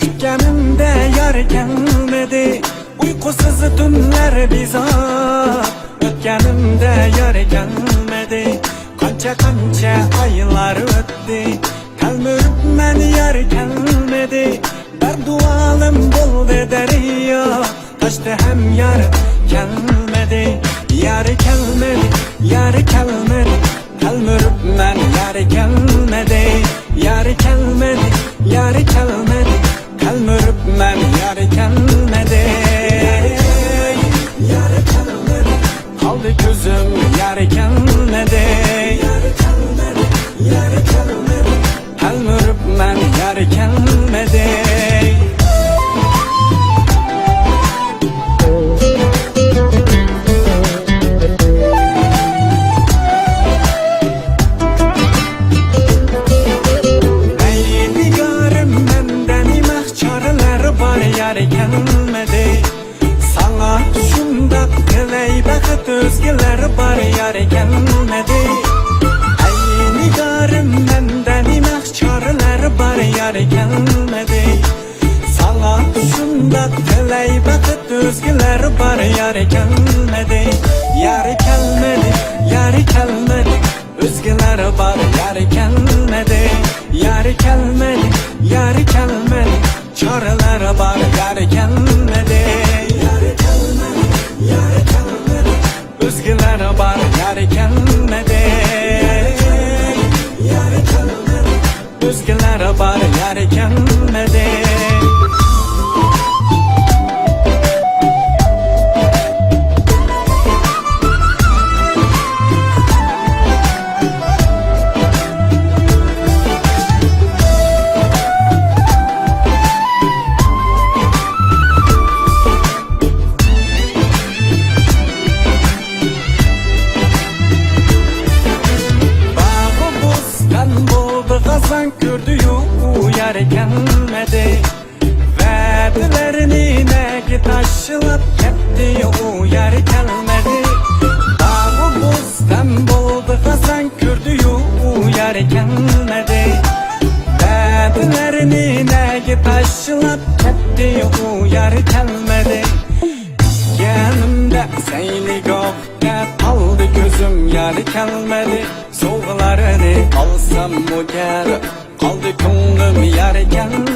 Gütkenimde yar gelmedi, uykusuz tünler bizar. Ötkenimde yar gelmedi, kança aylar öttü. Kalmürüp men yar gelmedi, berdualım boldu derya. Taştı hem yar gelmedi, yar gelmedi, yar gelmedi. Kalmürüp men yar gelmedi, yar gelmedi, yar gelmedi. Kalmürüp men yar gelmedi, yar gelmedi. Kaldı gözüm yar gelmedi, yar gelmedi, yar gelmedi. Kalmürüp men yar gelmedi. Yar gelmedi, sana şunda diley bakıt özgeler var. Yar gelmedi, ey nigarım menden imek çareler var. Yar gelmedi, sana şunda diley bakıt özgeler var. Yar gelmedi, yar gelmedi, yar gelmedi. Özgeler var. Yar gelmedi, yar gelmedi, yar gelmedi. Çareler var, yar gelmedi, yar gelmedi, yar gelmedi. Özgeler var, yar gelmedi, yar gelmedi. Özgeler var, yar gelmedi. Kazan gördüğü yar gelmedi, verdilerini ne taşılıp gitti. O yar gelmedi, bağı buzdan buldu. Kazan gördüğü yar gelmedi, verdilerini ne taşılıp gitti. O yar gelmedi. Yanımda seyli gokta kaldı gözüm, yar gelmedi. Soğularını alsam o yer, kaldı ko'nglim yar gelmedi.